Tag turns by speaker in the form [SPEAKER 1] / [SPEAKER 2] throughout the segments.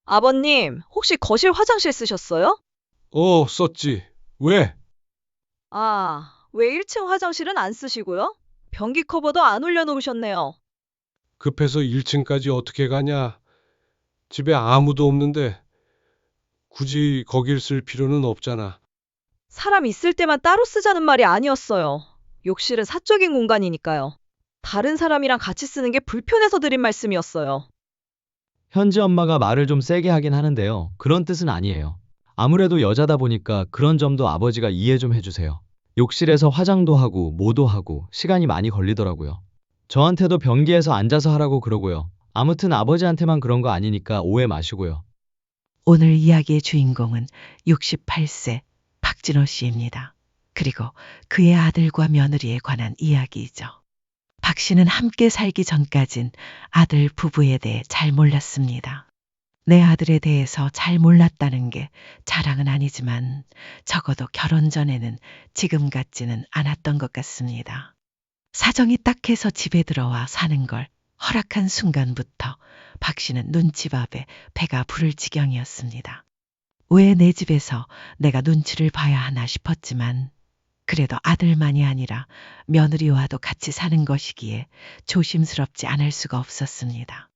[SPEAKER 1] 아버님, 혹시 거실 화장실 쓰셨어요?
[SPEAKER 2] 썼지. 왜?
[SPEAKER 1] 왜 1층 화장실은 안 쓰시고요? 변기 커버도 안 올려놓으셨네요.
[SPEAKER 2] 급해서 1층까지 어떻게 가냐? 집에 아무도 없는데 굳이 거길 쓸 필요는 없잖아.
[SPEAKER 1] 사람 있을 때만 따로 쓰자는 말이 아니었어요. 욕실은 사적인 공간이니까요. 다른 사람이랑 같이 쓰는 게 불편해서 드린 말씀이었어요.
[SPEAKER 3] 현지 엄마가 말을 좀 세게 하긴 하는데요. 그런 뜻은 아니에요. 아무래도 여자다 보니까 그런 점도 아버지가 이해 좀 해주세요. 욕실에서 화장도 하고 뭐도 하고 시간이 많이 걸리더라고요. 저한테도 변기에서 앉아서 하라고 그러고요. 아무튼 아버지한테만 그런 거 아니니까 오해 마시고요.
[SPEAKER 4] 오늘 이야기의 주인공은 68세 박진호 씨입니다. 그리고 그의 아들과 며느리에 관한 이야기이죠. 박 씨는 함께 살기 전까진 아들 부부에 대해 잘 몰랐습니다. 내 아들에 대해서 잘 몰랐다는 게 자랑은 아니지만 적어도 결혼 전에는 지금 같지는 않았던 것 같습니다. 사정이 딱해서 집에 들어와 사는 걸 허락한 순간부터 박 씨는 눈치밥에 배가 부를 지경이었습니다. 왜 내 집에서 내가 눈치를 봐야 하나 싶었지만 그래도 아들만이 아니라 며느리와도 같이 사는 것이기에 조심스럽지 않을 수가 없었습니다.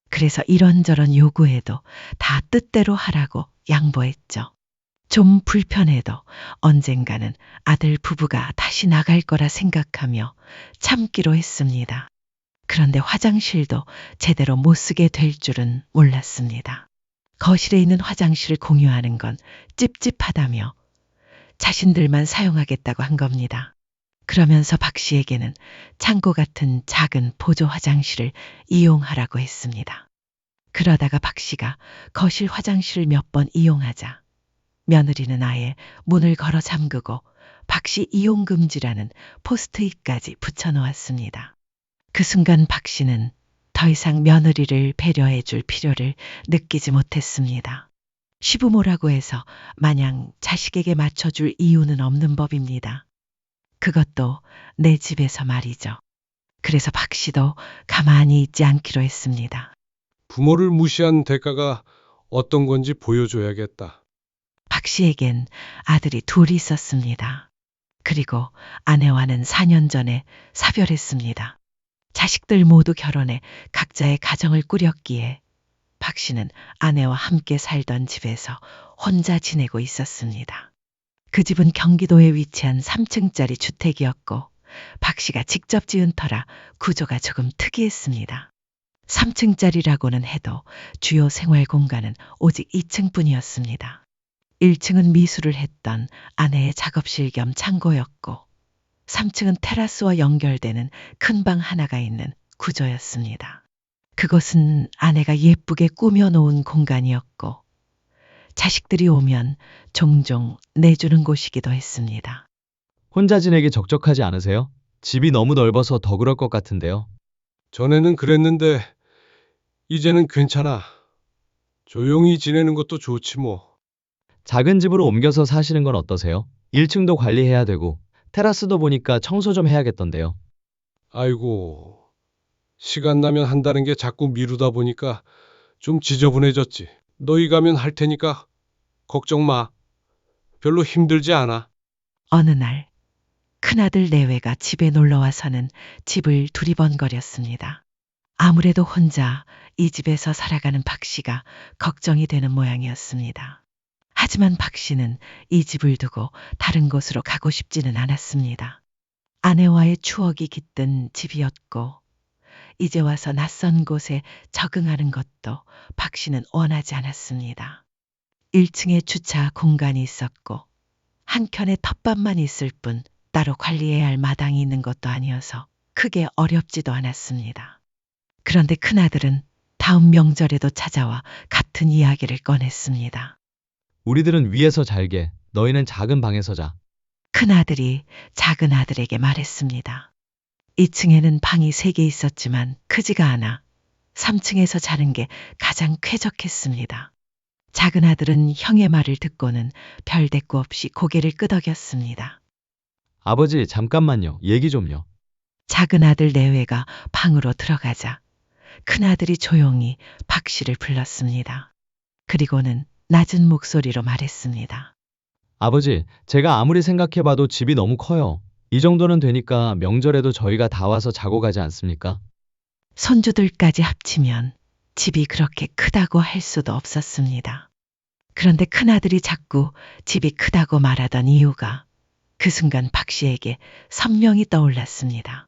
[SPEAKER 4] 그래서 이런저런 요구해도 다 뜻대로 하라고 양보했죠. 좀 불편해도 언젠가는 아들 부부가 다시 나갈 거라 생각하며 참기로 했습니다. 그런데 화장실도 제대로 못 쓰게 될 줄은 몰랐습니다. 거실에 있는 화장실을 공유하는 건 찝찝하다며 자신들만 사용하겠다고 한 겁니다. 그러면서 박 씨에게는 창고 같은 작은 보조 화장실을 이용하라고 했습니다. 그러다가 박 씨가 거실 화장실을 몇 번 이용하자 며느리는 아예 문을 걸어 잠그고 박 씨 이용 금지라는 포스트잇까지 붙여 놓았습니다. 그 순간 박 씨는 더 이상 며느리를 배려해 줄 필요를 느끼지 못했습니다. 시부모라고 해서 마냥 자식에게 맞춰줄 이유는 없는 법입니다. 그것도 내 집에서 말이죠. 그래서 박 씨도 가만히 있지 않기로 했습니다.
[SPEAKER 2] 부모를 무시한 대가가 어떤 건지 보여줘야겠다.
[SPEAKER 4] 박 씨에겐 아들이 둘이 있었습니다. 그리고 아내와는 4년 전에 사별했습니다. 자식들 모두 결혼해 각자의 가정을 꾸렸기에 박 씨는 아내와 함께 살던 집에서 혼자 지내고 있었습니다. 그 집은 경기도에 위치한 3층짜리 주택이었고 박 씨가 직접 지은 터라 구조가 조금 특이했습니다. 3층짜리라고는 해도 주요 생활 공간은 오직 2층뿐이었습니다. 1층은 미술을 했던 아내의 작업실 겸 창고였고 3층은 테라스와 연결되는 큰 방 하나가 있는 구조였습니다. 그곳은 아내가 예쁘게 꾸며놓은 공간이었고 자식들이 오면 종종 내주는 곳이기도 했습니다.
[SPEAKER 3] 혼자 지내기 적적하지 않으세요? 집이 너무 넓어서 더 그럴 것 같은데요.
[SPEAKER 2] 전에는 그랬는데 이제는 괜찮아. 조용히 지내는 것도 좋지 뭐.
[SPEAKER 3] 작은 집으로 옮겨서 사시는 건 어떠세요? 1층도 관리해야 되고 테라스도 보니까 청소 좀 해야겠던데요.
[SPEAKER 2] 아이고, 시간 나면 한다는 게 자꾸 미루다 보니까 좀 지저분해졌지. 너희 가면 할 테니까 걱정 마. 별로 힘들지 않아.
[SPEAKER 4] 어느 날 큰아들 내외가 집에 놀러와서는 집을 두리번거렸습니다. 아무래도 혼자 이 집에서 살아가는 박 씨가 걱정이 되는 모양이었습니다. 하지만 박 씨는 이 집을 두고 다른 곳으로 가고 싶지는 않았습니다. 아내와의 추억이 깃든 집이었고 이제 와서 낯선 곳에 적응하는 것도 박 씨는 원하지 않았습니다. 1층에 주차 공간이 있었고 한켠에 텃밭만 있을 뿐 따로 관리해야 할 마당이 있는 것도 아니어서 크게 어렵지도 않았습니다. 그런데 큰아들은 다음 명절에도 찾아와 같은 이야기를 꺼냈습니다.
[SPEAKER 3] 우리들은 위에서 잘게, 너희는 작은 방에서 자.
[SPEAKER 4] 큰아들이 작은 아들에게 말했습니다. 2층에는 방이 3개 있었지만 크지가 않아 3층에서 자는 게 가장 쾌적했습니다. 작은 아들은 형의 말을 듣고는 별 대꾸 없이 고개를 끄덕였습니다.
[SPEAKER 3] 아버지, 잠깐만요. 얘기 좀요.
[SPEAKER 4] 작은 아들 내외가 방으로 들어가자 큰아들이 조용히 박 씨를 불렀습니다. 그리고는 낮은 목소리로 말했습니다.
[SPEAKER 3] 아버지, 제가 아무리 생각해봐도 집이 너무 커요. 이 정도는 되니까 명절에도 저희가 다 와서 자고 가지 않습니까?
[SPEAKER 4] 손주들까지 합치면 집이 그렇게 크다고 할 수도 없었습니다. 그런데 큰아들이 자꾸 집이 크다고 말하던 이유가 그 순간 박 씨에게 선명히 떠올랐습니다.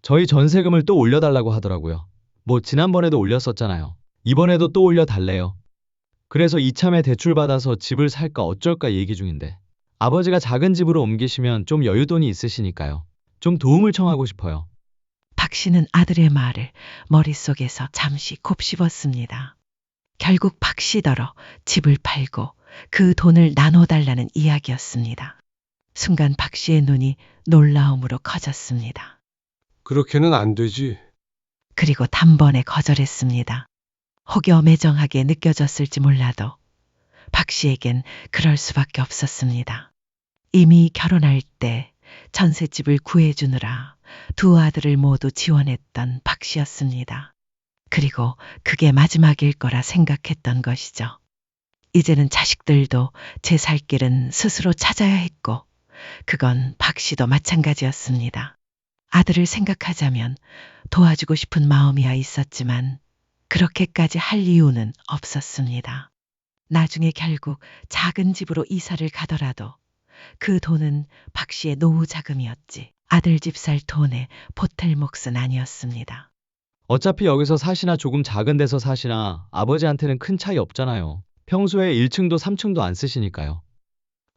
[SPEAKER 3] 저희 전세금을 또 올려달라고 하더라고요. 뭐 지난번에도 올렸었잖아요. 이번에도 또 올려달래요. 그래서 이참에 대출 받아서 집을 살까 어쩔까 얘기 중인데 아버지가 작은 집으로 옮기시면 좀 여유돈이 있으시니까요. 좀 도움을 청하고 싶어요.
[SPEAKER 4] 박 씨는 아들의 말을 머릿속에서 잠시 곱씹었습니다. 결국 박 씨더러 집을 팔고 그 돈을 나눠달라는 이야기였습니다. 순간 박 씨의 눈이 놀라움으로 커졌습니다.
[SPEAKER 2] 그렇게는 안 되지.
[SPEAKER 4] 그리고 단번에 거절했습니다. 혹여 매정하게 느껴졌을지 몰라도 박 씨에겐 그럴 수밖에 없었습니다. 이미 결혼할 때 전셋집을 구해주느라 두 아들을 모두 지원했던 박 씨였습니다. 그리고 그게 마지막일 거라 생각했던 것이죠. 이제는 자식들도 제 살 길은 스스로 찾아야 했고 그건 박 씨도 마찬가지였습니다. 아들을 생각하자면 도와주고 싶은 마음이야 있었지만 그렇게까지 할 이유는 없었습니다. 나중에 결국 작은 집으로 이사를 가더라도 그 돈은 박 씨의 노후 자금이었지 아들 집 살 돈에 보탤 몫은 아니었습니다.
[SPEAKER 3] 어차피 여기서 사시나 조금 작은 데서 사시나 아버지한테는 큰 차이 없잖아요. 평소에 1층도 3층도 안 쓰시니까요.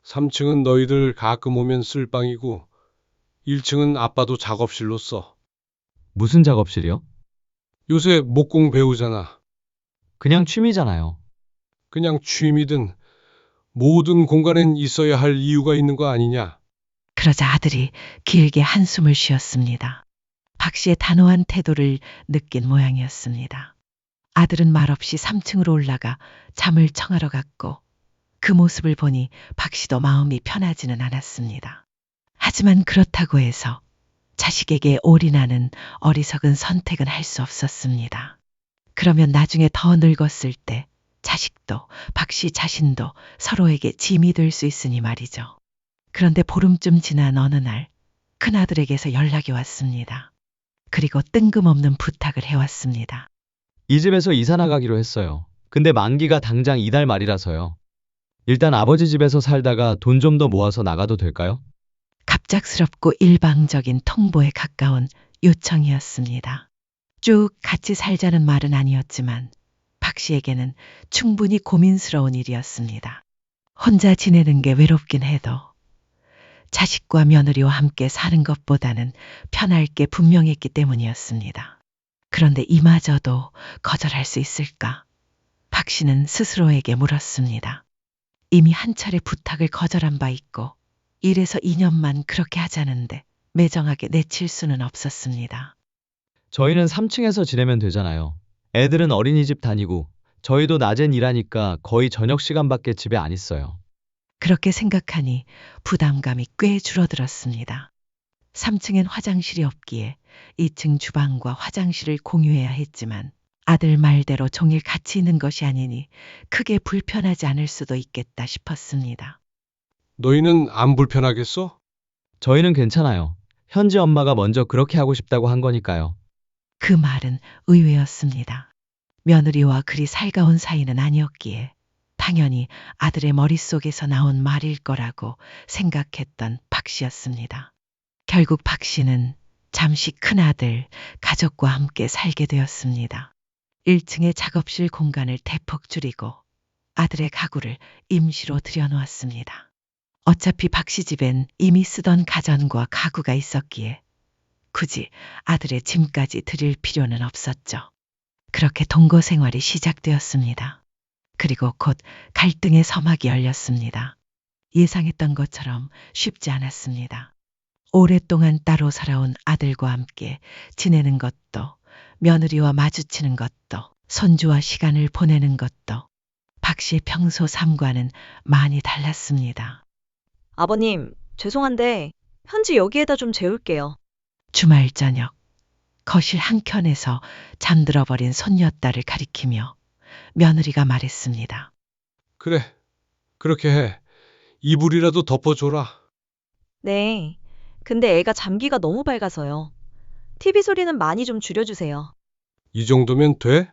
[SPEAKER 2] 3층은 너희들 가끔 오면 쓸 방이고 1층은 아빠도 작업실로 써.
[SPEAKER 3] 무슨 작업실이요?
[SPEAKER 2] 요새 목공 배우잖아.
[SPEAKER 3] 그냥 취미잖아요.
[SPEAKER 2] 그냥 취미든 모든 공간엔 있어야 할 이유가 있는 거 아니냐.
[SPEAKER 4] 그러자 아들이 길게 한숨을 쉬었습니다. 박 씨의 단호한 태도를 느낀 모양이었습니다. 아들은 말없이 3층으로 올라가 잠을 청하러 갔고 그 모습을 보니 박 씨도 마음이 편하지는 않았습니다. 하지만 그렇다고 해서 자식에게 올인하는 어리석은 선택은 할 수 없었습니다. 그러면 나중에 더 늙었을 때 자식도 박 씨 자신도 서로에게 짐이 될 수 있으니 말이죠. 그런데 보름쯤 지난 어느 날 큰아들에게서 연락이 왔습니다. 그리고 뜬금없는 부탁을 해왔습니다.
[SPEAKER 3] 이 집에서 이사 나가기로 했어요. 근데 만기가 당장 이달 말이라서요. 일단 아버지 집에서 살다가 돈 좀 더 모아서 나가도 될까요?
[SPEAKER 4] 갑작스럽고 일방적인 통보에 가까운 요청이었습니다. 쭉 같이 살자는 말은 아니었지만 박 씨에게는 충분히 고민스러운 일이었습니다. 혼자 지내는 게 외롭긴 해도 자식과 며느리와 함께 사는 것보다는 편할 게 분명했기 때문이었습니다. 그런데 이마저도 거절할 수 있을까? 박 씨는 스스로에게 물었습니다. 이미 한 차례 부탁을 거절한 바 있고 1에서 2년만 그렇게 하자는데 매정하게 내칠 수는 없었습니다.
[SPEAKER 3] 저희는 3층에서 지내면 되잖아요. 애들은 어린이집 다니고 저희도 낮엔 일하니까 거의 저녁 시간밖에 집에 안 있어요.
[SPEAKER 4] 그렇게 생각하니 부담감이 꽤 줄어들었습니다. 3층엔 화장실이 없기에 2층 주방과 화장실을 공유해야 했지만 아들 말대로 종일 같이 있는 것이 아니니 크게 불편하지 않을 수도 있겠다 싶었습니다.
[SPEAKER 2] 너희는 안 불편하겠어?
[SPEAKER 3] 저희는 괜찮아요. 현지 엄마가 먼저 그렇게 하고 싶다고 한 거니까요.
[SPEAKER 4] 그 말은 의외였습니다. 며느리와 그리 살가운 사이는 아니었기에 당연히 아들의 머릿속에서 나온 말일 거라고 생각했던 박 씨였습니다. 결국 박 씨는 잠시 큰아들, 가족과 함께 살게 되었습니다. 1층의 작업실 공간을 대폭 줄이고 아들의 가구를 임시로 들여놓았습니다. 어차피 박 씨 집엔 이미 쓰던 가전과 가구가 있었기에 굳이 아들의 짐까지 드릴 필요는 없었죠. 그렇게 동거 생활이 시작되었습니다. 그리고 곧 갈등의 서막이 열렸습니다. 예상했던 것처럼 쉽지 않았습니다. 오랫동안 따로 살아온 아들과 함께 지내는 것도, 며느리와 마주치는 것도, 손주와 시간을 보내는 것도 박 씨의 평소 삶과는 많이 달랐습니다.
[SPEAKER 1] 아버님, 죄송한데 현지 여기에다 좀 재울게요.
[SPEAKER 4] 주말 저녁 거실 한켠에서 잠들어버린 손녀딸을 가리키며 며느리가 말했습니다.
[SPEAKER 2] 그래, 그렇게 해. 이불이라도 덮어줘라.
[SPEAKER 1] 네. 근데 애가 잠기가 너무 밝아서요. TV 소리는 많이 좀 줄여주세요.
[SPEAKER 2] 이 정도면 돼?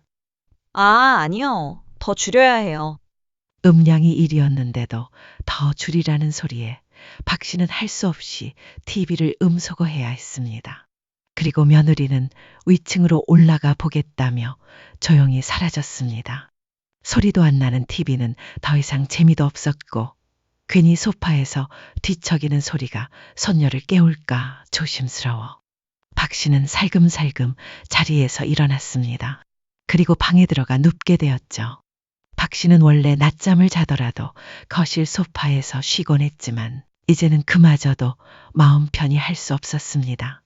[SPEAKER 1] 아, 아니요. 더 줄여야 해요.
[SPEAKER 4] 음량이 1이었는데도 더 줄이라는 소리에 박 씨는 할 수 없이 TV를 음소거해야 했습니다. 그리고 며느리는 위층으로 올라가 보겠다며 조용히 사라졌습니다. 소리도 안 나는 TV는 더 이상 재미도 없었고 괜히 소파에서 뒤척이는 소리가 손녀를 깨울까 조심스러워 박 씨는 살금살금 자리에서 일어났습니다. 그리고 방에 들어가 눕게 되었죠. 박 씨는 원래 낮잠을 자더라도 거실 소파에서 쉬곤 했지만 이제는 그마저도 마음 편히 할 수 없었습니다.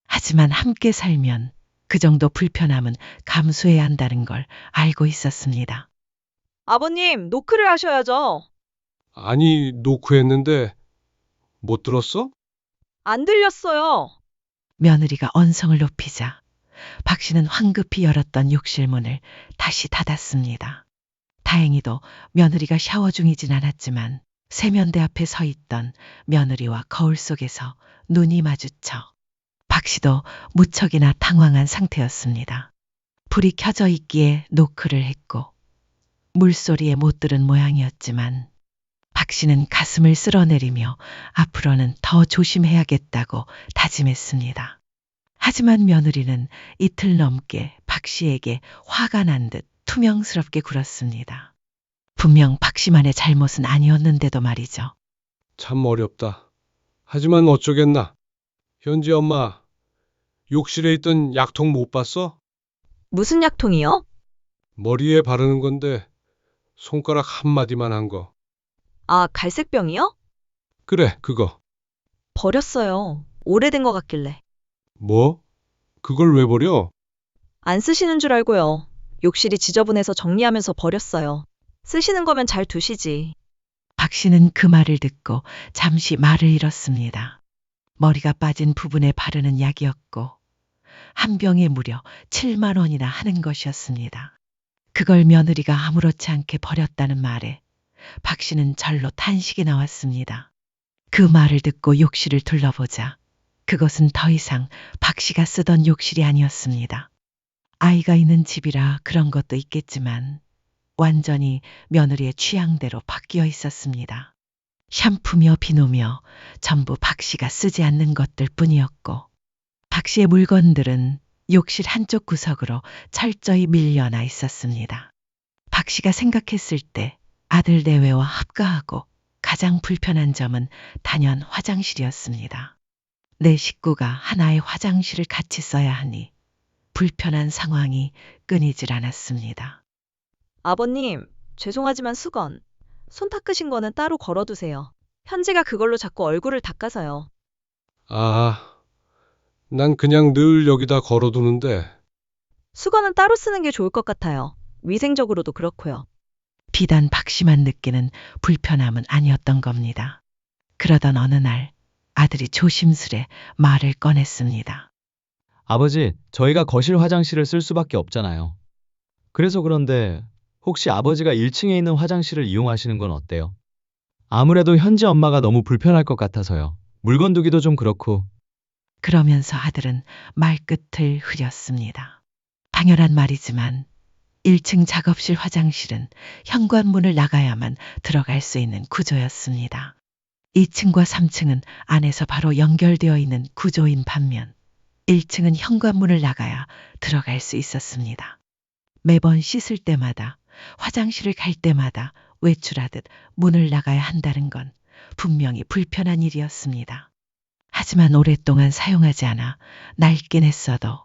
[SPEAKER 4] 하지만 함께 살면 그 정도 불편함은 감수해야 한다는 걸 알고 있었습니다.
[SPEAKER 1] 아버님, 노크를 하셔야죠.
[SPEAKER 2] 아니, 노크했는데 못 들었어?
[SPEAKER 1] 안 들렸어요.
[SPEAKER 4] 며느리가 언성을 높이자 박 씨는 황급히 열었던 욕실 문을 다시 닫았습니다. 다행히도 며느리가 샤워 중이진 않았지만 세면대 앞에 서 있던 며느리와 거울 속에서 눈이 마주쳐 박 씨도 무척이나 당황한 상태였습니다. 불이 켜져 있기에 노크를 했고 물소리에 못 들은 모양이었지만 박 씨는 가슴을 쓸어내리며 앞으로는 더 조심해야겠다고 다짐했습니다. 하지만 며느리는 이틀 넘게 박 씨에게 화가 난 듯 투명스럽게 굴었습니다. 분명 박 씨만의 잘못은 아니었는데도 말이죠.
[SPEAKER 2] 참 어렵다. 하지만 어쩌겠나. 현지 엄마, 욕실에 있던 약통 못 봤어?
[SPEAKER 1] 무슨 약통이요?
[SPEAKER 2] 머리에 바르는 건데 손가락 한마디만 한 거.
[SPEAKER 1] 아, 갈색병이요?
[SPEAKER 2] 그래, 그거.
[SPEAKER 1] 버렸어요. 오래된 것 같길래.
[SPEAKER 2] 뭐? 그걸 왜 버려?
[SPEAKER 1] 안 쓰시는 줄 알고요. 욕실이 지저분해서 정리하면서 버렸어요. 쓰시는 거면 잘 두시지.
[SPEAKER 4] 박 씨는 그 말을 듣고 잠시 말을 잃었습니다. 머리가 빠진 부분에 바르는 약이었고 한 병에 무려 7만 원이나 하는 것이었습니다. 그걸 며느리가 아무렇지 않게 버렸다는 말에 박 씨는 절로 탄식이 나왔습니다. 그 말을 듣고 욕실을 둘러보자 그것은 더 이상 박 씨가 쓰던 욕실이 아니었습니다. 아이가 있는 집이라 그런 것도 있겠지만 완전히 며느리의 취향대로 바뀌어 있었습니다. 샴푸며 비누며 전부 박 씨가 쓰지 않는 것들 뿐이었고 박 씨의 물건들은 욕실 한쪽 구석으로 철저히 밀려나 있었습니다. 박 씨가 생각했을 때 아들 내외와 합가하고 가장 불편한 점은 단연 화장실이었습니다. 내 식구가 하나의 화장실을 같이 써야 하니 불편한 상황이 끊이질 않았습니다.
[SPEAKER 1] 아버님, 죄송하지만 수건. 손 닦으신 거는 따로 걸어두세요. 현지가 그걸로 자꾸 얼굴을 닦아서요.
[SPEAKER 2] 아, 난 그냥 늘 여기다 걸어두는데.
[SPEAKER 1] 수건은 따로 쓰는 게 좋을 것 같아요. 위생적으로도 그렇고요.
[SPEAKER 4] 비단 박 씨만 느끼는 불편함은 아니었던 겁니다. 그러던 어느 날 아들이 조심스레 말을 꺼냈습니다.
[SPEAKER 3] 아버지, 저희가 거실 화장실을 쓸 수밖에 없잖아요. 그래서 그런데 혹시 아버지가 1층에 있는 화장실을 이용하시는 건 어때요? 아무래도 현지 엄마가 너무 불편할 것 같아서요. 물건 두기도 좀 그렇고.
[SPEAKER 4] 그러면서 아들은 말끝을 흐렸습니다. 당연한 말이지만 1층 작업실 화장실은 현관문을 나가야만 들어갈 수 있는 구조였습니다. 2층과 3층은 안에서 바로 연결되어 있는 구조인 반면 1층은 현관문을 나가야 들어갈 수 있었습니다. 매번 씻을 때마다 화장실을 갈 때마다 외출하듯 문을 나가야 한다는 건 분명히 불편한 일이었습니다. 하지만 오랫동안 사용하지 않아 낡긴 했어도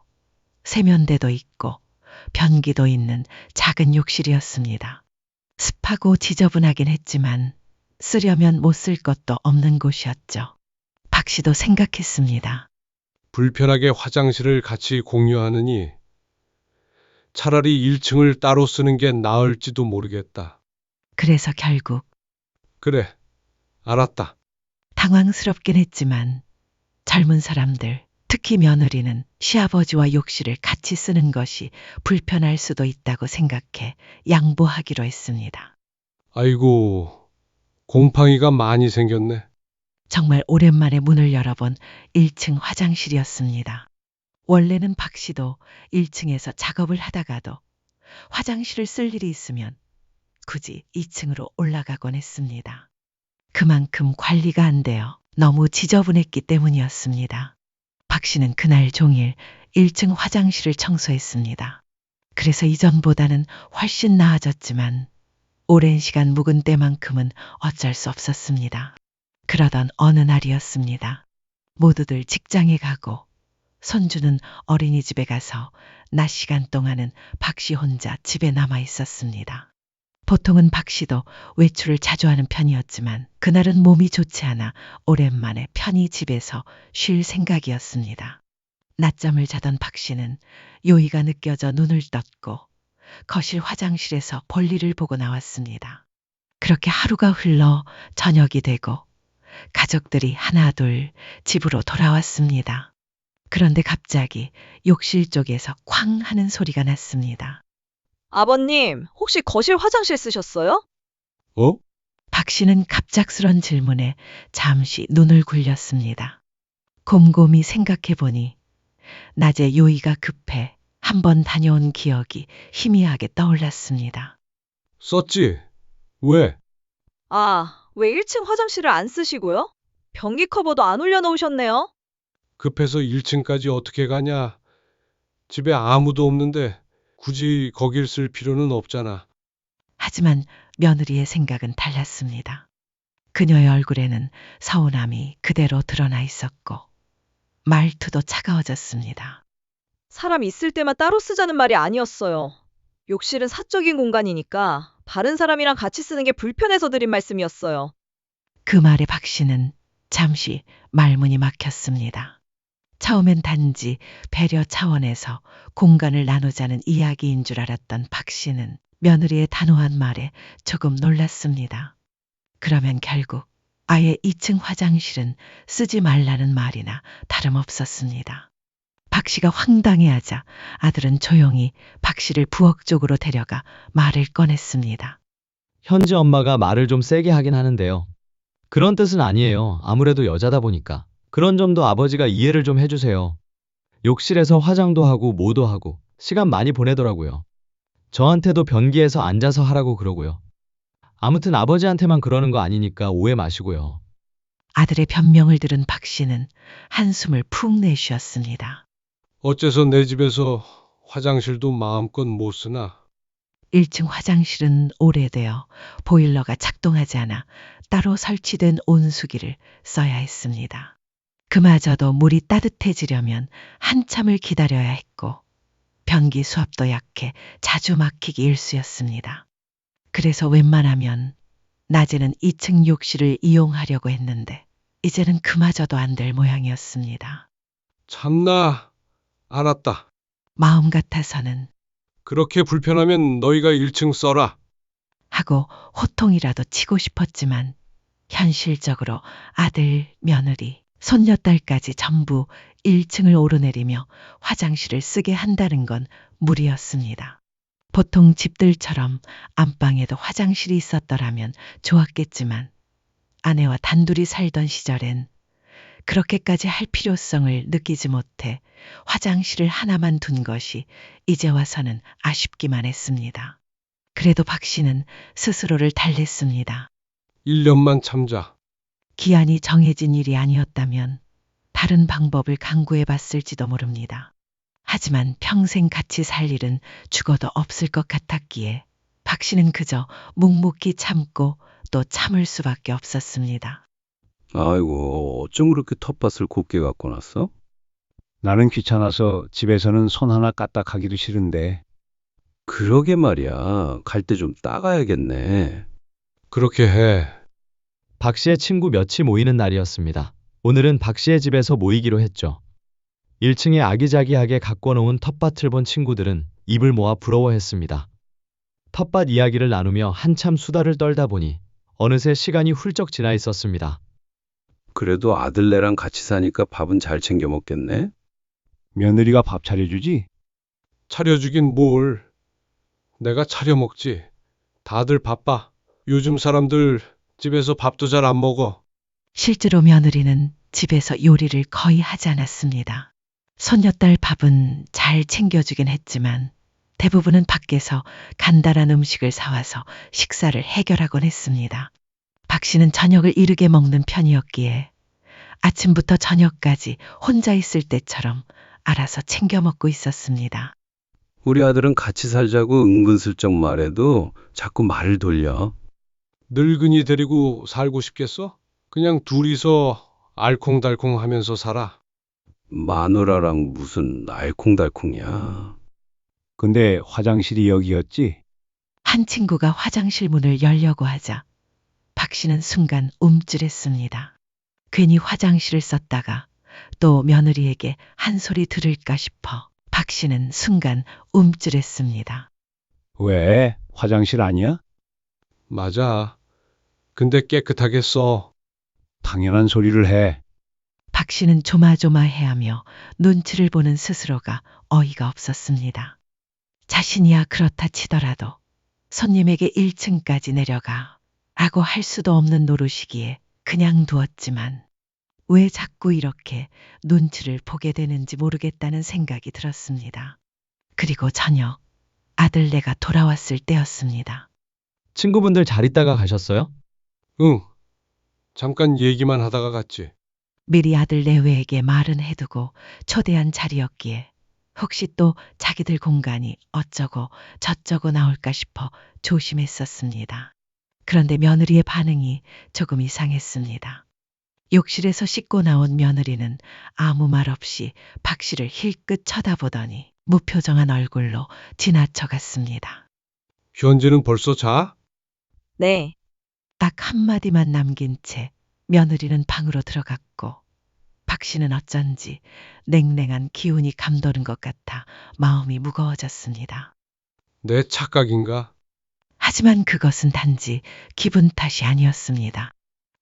[SPEAKER 4] 세면대도 있고 변기도 있는 작은 욕실이었습니다. 습하고 지저분하긴 했지만 쓰려면 못 쓸 것도 없는 곳이었죠. 박 씨도 생각했습니다.
[SPEAKER 2] 불편하게 화장실을 같이 공유하느니 차라리 1층을 따로 쓰는 게 나을지도 모르겠다.
[SPEAKER 4] 그래서 결국
[SPEAKER 2] 그래, 알았다.
[SPEAKER 4] 당황스럽긴 했지만 젊은 사람들, 특히 며느리는 시아버지와 욕실을 같이 쓰는 것이 불편할 수도 있다고 생각해 양보하기로 했습니다.
[SPEAKER 2] 아이고, 곰팡이가 많이 생겼네.
[SPEAKER 4] 정말 오랜만에 문을 열어본 1층 화장실이었습니다. 원래는 박 씨도 1층에서 작업을 하다가도 화장실을 쓸 일이 있으면 굳이 2층으로 올라가곤 했습니다. 그만큼 관리가 안 되어 너무 지저분했기 때문이었습니다. 박 씨는 그날 종일 1층 화장실을 청소했습니다. 그래서 이전보다는 훨씬 나아졌지만 오랜 시간 묵은 때만큼은 어쩔 수 없었습니다. 그러던 어느 날이었습니다. 모두들 직장에 가고 손주는 어린이집에 가서 낮 시간 동안은 박 씨 혼자 집에 남아 있었습니다. 보통은 박 씨도 외출을 자주 하는 편이었지만 그날은 몸이 좋지 않아 오랜만에 편히 집에서 쉴 생각이었습니다. 낮잠을 자던 박 씨는 요의가 느껴져 눈을 떴고 거실 화장실에서 볼일을 보고 나왔습니다. 그렇게 하루가 흘러 저녁이 되고 가족들이 하나둘 집으로 돌아왔습니다. 그런데 갑자기 욕실 쪽에서 쾅 하는 소리가 났습니다.
[SPEAKER 1] 아버님, 혹시 거실 화장실 쓰셨어요?
[SPEAKER 2] 어?
[SPEAKER 4] 박 씨는 갑작스런 질문에 잠시 눈을 굴렸습니다. 곰곰이 생각해 보니 낮에 요의가 급해 한번 다녀온 기억이 희미하게 떠올랐습니다.
[SPEAKER 2] 썼지? 왜?
[SPEAKER 1] 아, 왜 1층 화장실을 안 쓰시고요? 변기 커버도 안 올려놓으셨네요?
[SPEAKER 2] 급해서 1층까지 어떻게 가냐? 집에 아무도 없는데 굳이 거길 쓸 필요는 없잖아.
[SPEAKER 4] 하지만 며느리의 생각은 달랐습니다. 그녀의 얼굴에는 서운함이 그대로 드러나 있었고 말투도 차가워졌습니다.
[SPEAKER 1] 사람 있을 때만 따로 쓰자는 말이 아니었어요. 욕실은 사적인 공간이니까 다른 사람이랑 같이 쓰는 게 불편해서 드린 말씀이었어요.
[SPEAKER 4] 그 말에 박 씨는 잠시 말문이 막혔습니다. 처음엔 단지 배려 차원에서 공간을 나누자는 이야기인 줄 알았던 박 씨는 며느리의 단호한 말에 조금 놀랐습니다. 그러면 결국 아예 2층 화장실은 쓰지 말라는 말이나 다름없었습니다. 박 씨가 황당해하자 아들은 조용히 박 씨를 부엌 쪽으로 데려가 말을 꺼냈습니다.
[SPEAKER 3] 현지 엄마가 말을 좀 세게 하긴 하는데요. 그런 뜻은 아니에요. 아무래도 여자다 보니까. 그런 점도 아버지가 이해를 좀 해주세요. 욕실에서 화장도 하고 뭐도 하고 시간 많이 보내더라고요. 저한테도 변기에서 앉아서 하라고 그러고요. 아무튼 아버지한테만 그러는 거 아니니까 오해 마시고요.
[SPEAKER 4] 아들의 변명을 들은 박 씨는 한숨을 푹 내쉬었습니다.
[SPEAKER 2] 어째서 내 집에서 화장실도 마음껏 못 쓰나?
[SPEAKER 4] 1층 화장실은 오래되어 보일러가 작동하지 않아 따로 설치된 온수기를 써야 했습니다. 그마저도 물이 따뜻해지려면 한참을 기다려야 했고 변기 수압도 약해 자주 막히기 일쑤였습니다. 그래서 웬만하면 낮에는 2층 욕실을 이용하려고 했는데 이제는 그마저도 안 될 모양이었습니다.
[SPEAKER 2] 참나, 알았다.
[SPEAKER 4] 마음 같아서는
[SPEAKER 2] 그렇게 불편하면 너희가 1층 써라.
[SPEAKER 4] 하고 호통이라도 치고 싶었지만 현실적으로 아들, 며느리, 손녀딸까지 전부 1층을 오르내리며 화장실을 쓰게 한다는 건 무리였습니다. 보통 집들처럼 안방에도 화장실이 있었더라면 좋았겠지만 아내와 단둘이 살던 시절엔 그렇게까지 할 필요성을 느끼지 못해 화장실을 하나만 둔 것이 이제 와서는 아쉽기만 했습니다. 그래도 박 씨는 스스로를 달랬습니다.
[SPEAKER 2] 1년만 참자.
[SPEAKER 4] 기한이 정해진 일이 아니었다면 다른 방법을 강구해 봤을지도 모릅니다. 하지만 평생 같이 살 일은 죽어도 없을 것 같았기에 박 씨는 그저 묵묵히 참고 또 참을 수밖에 없었습니다.
[SPEAKER 5] 아이고, 어쩜 그렇게 텃밭을 곱게 갖고 났어? 나는 귀찮아서 집에서는 손 하나 까딱하기도 싫은데. 그러게 말이야. 갈 때 좀 따가야겠네.
[SPEAKER 2] 그렇게 해.
[SPEAKER 3] 박 씨의 친구 몇이 모이는 날이었습니다. 오늘은 박 씨의 집에서 모이기로 했죠. 1층에 아기자기하게 가꿔 놓은 텃밭을 본 친구들은 입을 모아 부러워했습니다. 텃밭 이야기를 나누며 한참 수다를 떨다 보니 어느새 시간이 훌쩍 지나 있었습니다.
[SPEAKER 5] 그래도 아들네랑 같이 사니까 밥은 잘 챙겨 먹겠네?
[SPEAKER 6] 며느리가 밥 차려주지?
[SPEAKER 2] 차려주긴 뭘. 내가 차려 먹지. 다들 바빠. 요즘 사람들 집에서 밥도 잘 안 먹어.
[SPEAKER 4] 실제로 며느리는 집에서 요리를 거의 하지 않았습니다. 손녀딸 밥은 잘 챙겨주긴 했지만 대부분은 밖에서 간단한 음식을 사와서 식사를 해결하곤 했습니다. 박 씨는 저녁을 이르게 먹는 편이었기에 아침부터 저녁까지 혼자 있을 때처럼 알아서 챙겨 먹고 있었습니다.
[SPEAKER 5] 우리 아들은 같이 살자고 은근슬쩍 말해도 자꾸 말을 돌려.
[SPEAKER 2] 늙은이 데리고 살고 싶겠어? 그냥 둘이서 알콩달콩 하면서 살아.
[SPEAKER 5] 마누라랑 무슨 알콩달콩이야.
[SPEAKER 6] 근데 화장실이 여기였지?
[SPEAKER 4] 한 친구가 화장실 문을 열려고 하자 박 씨는 순간 움찔했습니다. 괜히 화장실을 썼다가 또 며느리에게 한 소리 들을까 싶어 박 씨는 순간 움찔했습니다.
[SPEAKER 6] 왜? 화장실 아니야?
[SPEAKER 2] 맞아. 근데 깨끗하게 써.
[SPEAKER 6] 당연한 소리를 해.
[SPEAKER 4] 박 씨는 조마조마해하며 눈치를 보는 스스로가 어이가 없었습니다. 자신이야 그렇다 치더라도 손님에게 1층까지 내려가 라고 할 수도 없는 노릇이기에 그냥 두었지만 왜 자꾸 이렇게 눈치를 보게 되는지 모르겠다는 생각이 들었습니다. 그리고 저녁 아들네가 돌아왔을 때였습니다.
[SPEAKER 3] 친구분들 잘 있다가 가셨어요?
[SPEAKER 2] 응. 잠깐 얘기만 하다가 갔지.
[SPEAKER 4] 미리 아들 내외에게 말은 해두고 초대한 자리였기에 혹시 또 자기들 공간이 어쩌고 저쩌고 나올까 싶어 조심했었습니다. 그런데 며느리의 반응이 조금 이상했습니다. 욕실에서 씻고 나온 며느리는 아무 말 없이 박 씨를 힐끗 쳐다보더니 무표정한 얼굴로 지나쳐갔습니다.
[SPEAKER 2] 현재는 벌써 자?
[SPEAKER 1] 네.
[SPEAKER 4] 딱 한마디만 남긴 채 며느리는 방으로 들어갔고 박 씨는 어쩐지 냉랭한 기운이 감도는 것 같아 마음이 무거워졌습니다.
[SPEAKER 2] 내 착각인가?
[SPEAKER 4] 하지만 그것은 단지 기분 탓이 아니었습니다.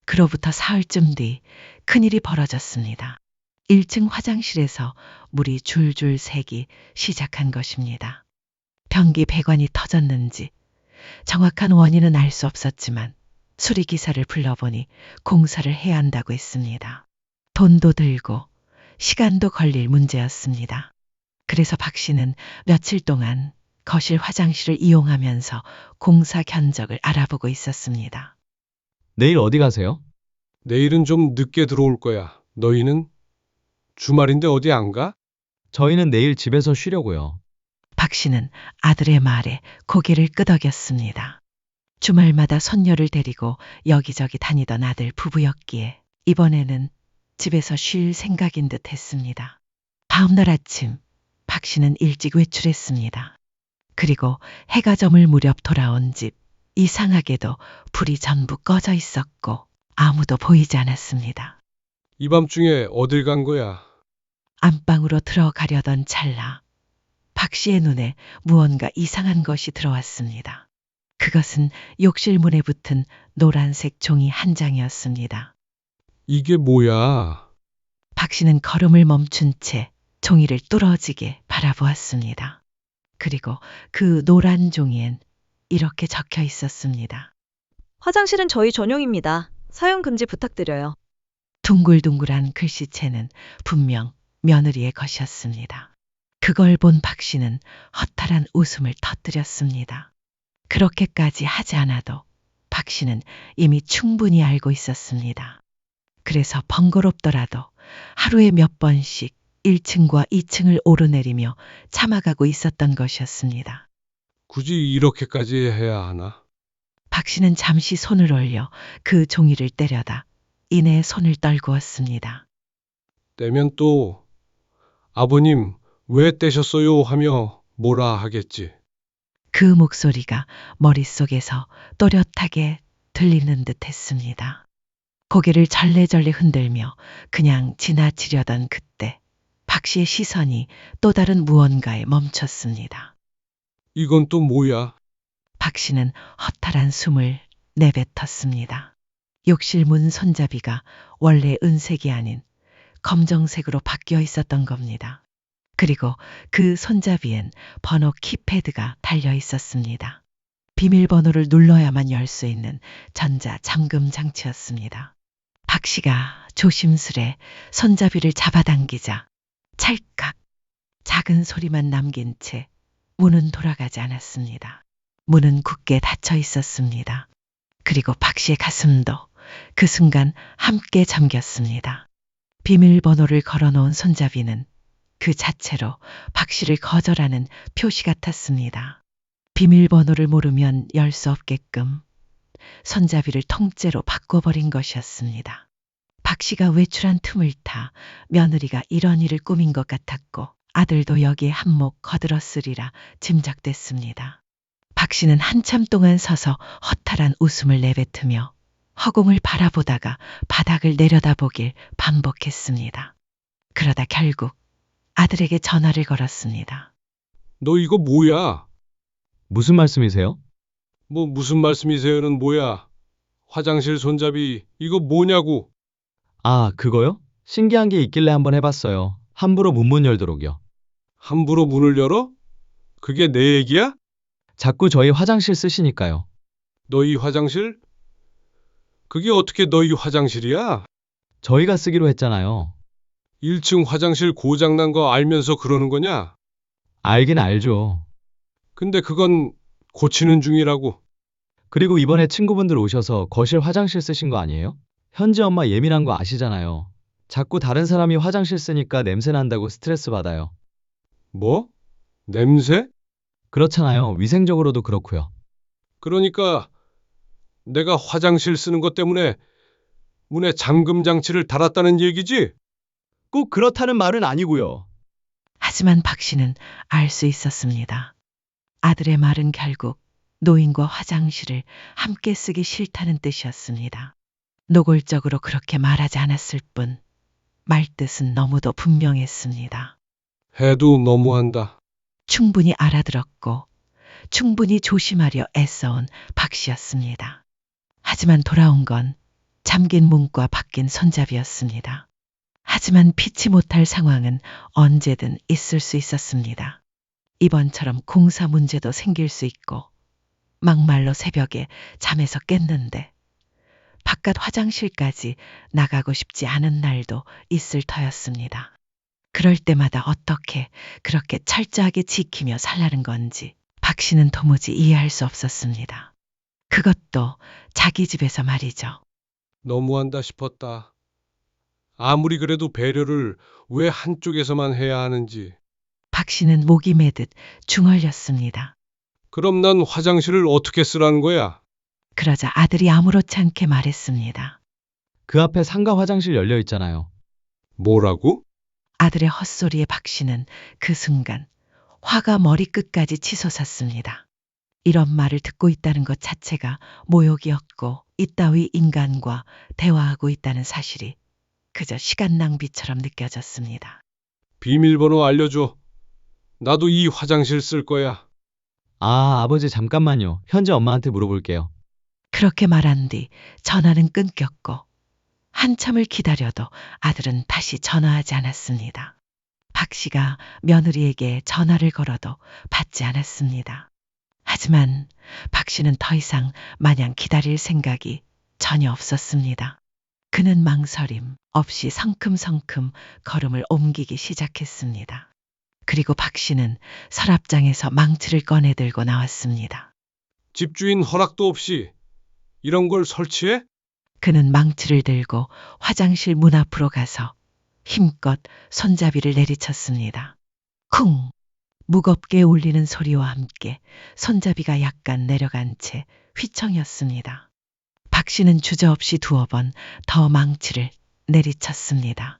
[SPEAKER 4] 그로부터 사흘쯤 뒤 큰일이 벌어졌습니다. 1층 화장실에서 물이 줄줄 새기 시작한 것입니다. 변기 배관이 터졌는지 정확한 원인은 알 수 없었지만 수리기사를 불러보니 공사를 해야 한다고 했습니다. 돈도 들고 시간도 걸릴 문제였습니다. 그래서 박 씨는 며칠 동안 거실 화장실을 이용하면서 공사 견적을 알아보고 있었습니다.
[SPEAKER 3] 내일 어디 가세요?
[SPEAKER 2] 내일은 좀 늦게 들어올 거야. 너희는? 주말인데 어디 안 가?
[SPEAKER 3] 저희는 내일 집에서 쉬려고요.
[SPEAKER 4] 박 씨는 아들의 말에 고개를 끄덕였습니다. 주말마다 손녀를 데리고 여기저기 다니던 아들 부부였기에 이번에는 집에서 쉴 생각인 듯 했습니다. 다음날 아침 박 씨는 일찍 외출했습니다. 그리고 해가 저물 무렵 돌아온 집, 이상하게도 불이 전부 꺼져 있었고 아무도 보이지 않았습니다.
[SPEAKER 2] 이 밤중에 어딜 간 거야?
[SPEAKER 4] 안방으로 들어가려던 찰나 박 씨의 눈에 무언가 이상한 것이 들어왔습니다. 그것은 욕실 문에 붙은 노란색 종이 한 장이었습니다.
[SPEAKER 2] 이게 뭐야?
[SPEAKER 4] 박 씨는 걸음을 멈춘 채 종이를 뚫어지게 바라보았습니다. 그리고 그 노란 종이엔 이렇게 적혀 있었습니다.
[SPEAKER 1] 화장실은 저희 전용입니다. 사용 금지 부탁드려요.
[SPEAKER 4] 둥글둥글한 글씨체는 분명 며느리의 것이었습니다. 그걸 본 박 씨는 허탈한 웃음을 터뜨렸습니다. 그렇게까지 하지 않아도 박 씨는 이미 충분히 알고 있었습니다. 그래서 번거롭더라도 하루에 몇 번씩 1층과 2층을 오르내리며 참아가고 있었던 것이었습니다.
[SPEAKER 2] 굳이 이렇게까지 해야 하나?
[SPEAKER 4] 박 씨는 잠시 손을 올려 그 종이를 때려다 이내 손을 떨구었습니다.
[SPEAKER 2] 떼면 또 아버님 왜 떼셨어요 하며 뭐라 하겠지.
[SPEAKER 4] 그 목소리가 머릿속에서 또렷하게 들리는 듯 했습니다. 고개를 절레절레 흔들며 그냥 지나치려던 그때 박 씨의 시선이 또 다른 무언가에 멈췄습니다.
[SPEAKER 2] 이건 또 뭐야?
[SPEAKER 4] 박 씨는 허탈한 숨을 내뱉었습니다. 욕실 문 손잡이가 원래 은색이 아닌 검정색으로 바뀌어 있었던 겁니다. 그리고 그 손잡이엔 번호 키패드가 달려 있었습니다. 비밀번호를 눌러야만 열 수 있는 전자 잠금 장치였습니다. 박 씨가 조심스레 손잡이를 잡아당기자 찰칵 작은 소리만 남긴 채 문은 돌아가지 않았습니다. 문은 굳게 닫혀 있었습니다. 그리고 박 씨의 가슴도 그 순간 함께 잠겼습니다. 비밀번호를 걸어놓은 손잡이는 그 자체로 박 씨를 거절하는 표시 같았습니다. 비밀번호를 모르면 열 수 없게끔 손잡이를 통째로 바꿔버린 것이었습니다. 박 씨가 외출한 틈을 타 며느리가 이런 일을 꾸민 것 같았고 아들도 여기에 한몫 거들었으리라 짐작됐습니다. 박 씨는 한참 동안 서서 허탈한 웃음을 내뱉으며 허공을 바라보다가 바닥을 내려다보길 반복했습니다. 그러다 결국 아들에게 전화를 걸었습니다.
[SPEAKER 2] 너 이거 뭐야?
[SPEAKER 3] 무슨 말씀이세요?
[SPEAKER 2] 뭐 무슨 말씀이세요는 뭐야? 화장실 손잡이 이거 뭐냐고?
[SPEAKER 3] 아, 그거요? 신기한 게 있길래 한번 해봤어요. 함부로 문 못 열도록요.
[SPEAKER 2] 함부로 문을 열어? 그게 내 얘기야?
[SPEAKER 3] 자꾸 저희 화장실 쓰시니까요.
[SPEAKER 2] 너희 화장실? 그게 어떻게 너희 화장실이야?
[SPEAKER 3] 저희가 쓰기로 했잖아요.
[SPEAKER 2] 1층 화장실 고장난 거 알면서 그러는 거냐?
[SPEAKER 3] 알긴 알죠.
[SPEAKER 2] 근데 그건 고치는 중이라고.
[SPEAKER 3] 그리고 이번에 친구분들 오셔서 거실 화장실 쓰신 거 아니에요? 현지 엄마 예민한 거 아시잖아요. 자꾸 다른 사람이 화장실 쓰니까 냄새 난다고 스트레스 받아요.
[SPEAKER 2] 뭐? 냄새?
[SPEAKER 3] 그렇잖아요. 위생적으로도 그렇고요.
[SPEAKER 2] 그러니까 내가 화장실 쓰는 것 때문에 문에 잠금 장치를 달았다는 얘기지?
[SPEAKER 3] 꼭 그렇다는 말은 아니고요.
[SPEAKER 4] 하지만 박 씨는 알 수 있었습니다. 아들의 말은 결국 노인과 화장실을 함께 쓰기 싫다는 뜻이었습니다. 노골적으로 그렇게 말하지 않았을 뿐 말뜻은 너무도 분명했습니다.
[SPEAKER 2] 해도 너무한다.
[SPEAKER 4] 충분히 알아들었고 충분히 조심하려 애써온 박 씨였습니다. 하지만 돌아온 건 잠긴 문과 바뀐 손잡이였습니다. 하지만 피치 못할 상황은 언제든 있을 수 있었습니다. 이번처럼 공사 문제도 생길 수 있고 막말로 새벽에 잠에서 깼는데 바깥 화장실까지 나가고 싶지 않은 날도 있을 터였습니다. 그럴 때마다 어떻게 그렇게 철저하게 지키며 살라는 건지 박 씨는 도무지 이해할 수 없었습니다. 그것도 자기 집에서 말이죠.
[SPEAKER 2] 너무한다 싶었다. 아무리 그래도 배려를 왜 한쪽에서만 해야 하는지.
[SPEAKER 4] 박 씨는 목이 매듯 중얼렸습니다.
[SPEAKER 2] 그럼 난 화장실을 어떻게 쓰라는 거야?
[SPEAKER 4] 그러자 아들이 아무렇지 않게 말했습니다.
[SPEAKER 3] 그 앞에 상가 화장실 열려 있잖아요.
[SPEAKER 2] 뭐라고?
[SPEAKER 4] 아들의 헛소리에 박 씨는 그 순간 화가 머리끝까지 치솟았습니다. 이런 말을 듣고 있다는 것 자체가 모욕이었고 이따위 인간과 대화하고 있다는 사실이 그저 시간 낭비처럼 느껴졌습니다.
[SPEAKER 2] 비밀번호 알려줘. 나도 이 화장실 쓸 거야.
[SPEAKER 3] 아, 아버지 잠깐만요. 현지 엄마한테 물어볼게요.
[SPEAKER 4] 그렇게 말한 뒤 전화는 끊겼고 한참을 기다려도 아들은 다시 전화하지 않았습니다. 박 씨가 며느리에게 전화를 걸어도 받지 않았습니다. 하지만 박 씨는 더 이상 마냥 기다릴 생각이 전혀 없었습니다. 그는 망설임 없이 성큼성큼 걸음을 옮기기 시작했습니다. 그리고 박 씨는 서랍장에서 망치를 꺼내 들고 나왔습니다.
[SPEAKER 2] 집주인 허락도 없이 이런 걸 설치해?
[SPEAKER 4] 그는 망치를 들고 화장실 문 앞으로 가서 힘껏 손잡이를 내리쳤습니다. 쿵! 무겁게 울리는 소리와 함께 손잡이가 약간 내려간 채 휘청였습니다. 박 씨는 주저없이 두어 번 더 망치를 내리쳤습니다.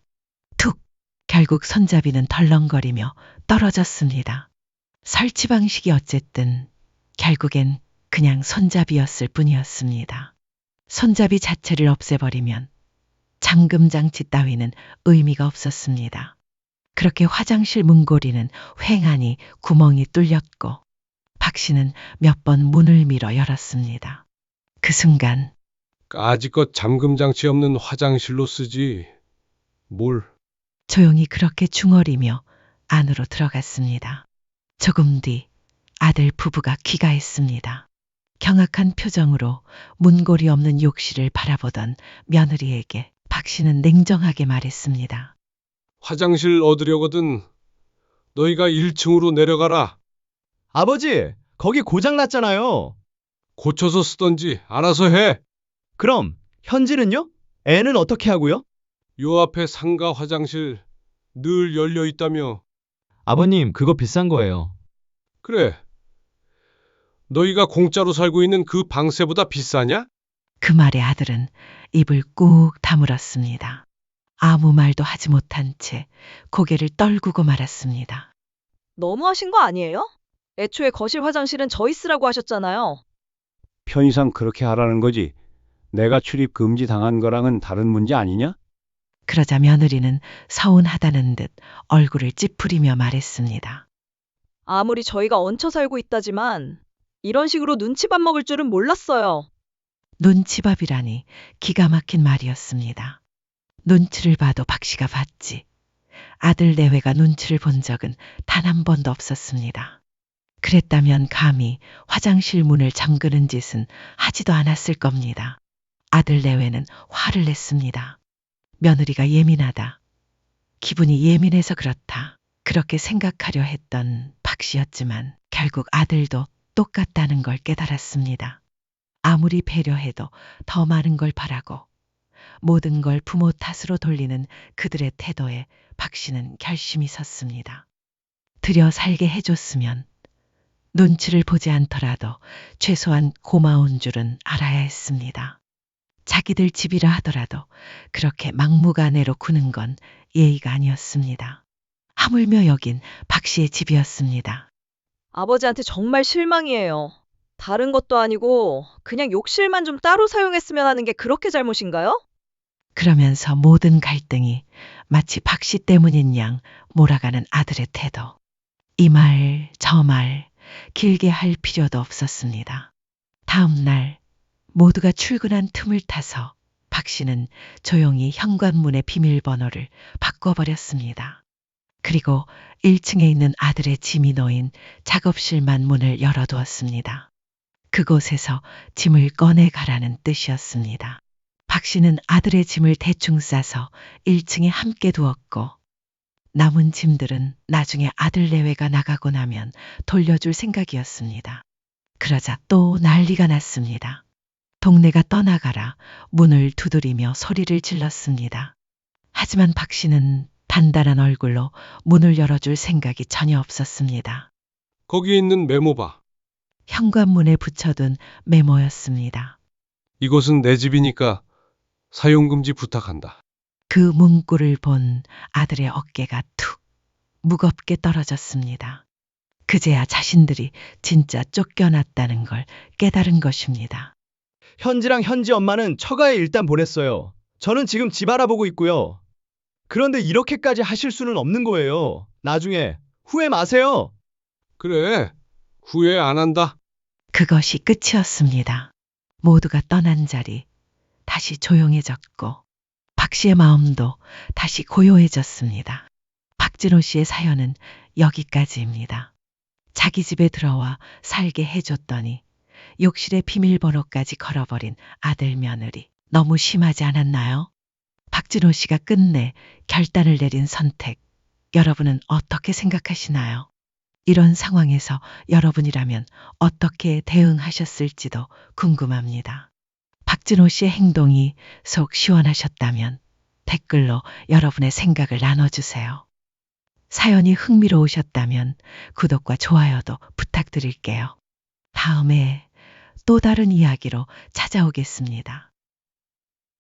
[SPEAKER 4] 툭! 결국 손잡이는 덜렁거리며 떨어졌습니다. 설치 방식이 어쨌든 결국엔 그냥 손잡이였을 뿐이었습니다. 손잡이 자체를 없애버리면 잠금 장치 따위는 의미가 없었습니다. 그렇게 화장실 문고리는 휑하니 구멍이 뚫렸고 박 씨는 몇 번 문을 밀어 열었습니다. 그 순간
[SPEAKER 2] 까짓것 잠금 장치 없는 화장실로 쓰지. 뭘?
[SPEAKER 4] 조용히 그렇게 중얼이며 안으로 들어갔습니다. 조금 뒤 아들 부부가 귀가했습니다. 경악한 표정으로 문고리 없는 욕실을 바라보던 며느리에게 박 씨는 냉정하게 말했습니다.
[SPEAKER 2] 화장실 얻으려거든 너희가 1층으로 내려가라.
[SPEAKER 3] 아버지, 거기 고장 났잖아요.
[SPEAKER 2] 고쳐서 쓰던지 알아서 해.
[SPEAKER 3] 그럼 현지는요? 애는 어떻게 하고요?
[SPEAKER 2] 요 앞에 상가 화장실 늘 열려 있다며.
[SPEAKER 3] 아버님, 그거 비싼 거예요.
[SPEAKER 2] 그래. 너희가 공짜로 살고 있는 그 방세보다 비싸냐?
[SPEAKER 4] 그 말에 아들은 입을 꾹 다물었습니다. 아무 말도 하지 못한 채 고개를 떨구고 말았습니다.
[SPEAKER 1] 너무하신 거 아니에요? 애초에 거실 화장실은 저희 쓰라고 하셨잖아요.
[SPEAKER 6] 편의상 그렇게 하라는 거지. 내가 출입 금지 당한 거랑은 다른 문제 아니냐?
[SPEAKER 4] 그러자 며느리는 서운하다는 듯 얼굴을 찌푸리며 말했습니다.
[SPEAKER 1] 아무리 저희가 얹혀 살고 있다지만 이런 식으로 눈치밥 먹을 줄은 몰랐어요.
[SPEAKER 4] 눈치밥이라니 기가 막힌 말이었습니다. 눈치를 봐도 박 씨가 봤지. 아들 내외가 눈치를 본 적은 단 한 번도 없었습니다. 그랬다면 감히 화장실 문을 잠그는 짓은 하지도 않았을 겁니다. 아들 내외는 화를 냈습니다. 며느리가 예민하다. 기분이 예민해서 그렇다. 그렇게 생각하려 했던 박 씨였지만 결국 아들도 똑같다는 걸 깨달았습니다. 아무리 배려해도 더 많은 걸 바라고 모든 걸 부모 탓으로 돌리는 그들의 태도에 박 씨는 결심이 섰습니다. 들여 살게 해줬으면 눈치를 보지 않더라도 최소한 고마운 줄은 알아야 했습니다. 자기들 집이라 하더라도 그렇게 막무가내로 구는 건 예의가 아니었습니다. 하물며 여긴 박 씨의 집이었습니다.
[SPEAKER 1] 아버지한테 정말 실망이에요. 다른 것도 아니고 그냥 욕실만 좀 따로 사용했으면 하는 게 그렇게 잘못인가요?
[SPEAKER 4] 그러면서 모든 갈등이 마치 박 씨 때문인 양 몰아가는 아들의 태도. 이 말, 저 말, 길게 할 필요도 없었습니다. 다음 날 모두가 출근한 틈을 타서 박 씨는 조용히 현관문의 비밀번호를 바꿔버렸습니다. 그리고 1층에 있는 아들의 짐이 놓인 작업실만 문을 열어두었습니다. 그곳에서 짐을 꺼내가라는 뜻이었습니다. 박 씨는 아들의 짐을 대충 싸서 1층에 함께 두었고 남은 짐들은 나중에 아들 내외가 나가고 나면 돌려줄 생각이었습니다. 그러자 또 난리가 났습니다. 동네가 떠나가라 문을 두드리며 소리를 질렀습니다. 하지만 박 씨는 단단한 얼굴로 문을 열어줄 생각이 전혀 없었습니다.
[SPEAKER 2] 거기 있는 메모 봐.
[SPEAKER 4] 현관문에 붙여둔 메모였습니다.
[SPEAKER 2] 이곳은 내 집이니까 사용금지 부탁한다.
[SPEAKER 4] 그 문구를 본 아들의 어깨가 툭 무겁게 떨어졌습니다. 그제야 자신들이 진짜 쫓겨났다는 걸 깨달은 것입니다.
[SPEAKER 3] 현지랑 현지 엄마는 처가에 일단 보냈어요. 저는 지금 집 알아보고 있고요. 그런데 이렇게까지 하실 수는 없는 거예요. 나중에 후회 마세요.
[SPEAKER 2] 그래. 후회 안 한다.
[SPEAKER 4] 그것이 끝이었습니다. 모두가 떠난 자리 다시 조용해졌고 박 씨의 마음도 다시 고요해졌습니다. 박진호 씨의 사연은 여기까지입니다. 자기 집에 들어와 살게 해줬더니 욕실에 비밀번호까지 걸어버린 아들 며느리. 너무 심하지 않았나요? 박진호 씨가 끝내 결단을 내린 선택. 여러분은 어떻게 생각하시나요? 이런 상황에서 여러분이라면 어떻게 대응하셨을지도 궁금합니다. 박진호 씨의 행동이 속 시원하셨다면 댓글로 여러분의 생각을 나눠주세요. 사연이 흥미로우셨다면 구독과 좋아요도 부탁드릴게요. 다음에 또 다른 이야기로 찾아오겠습니다.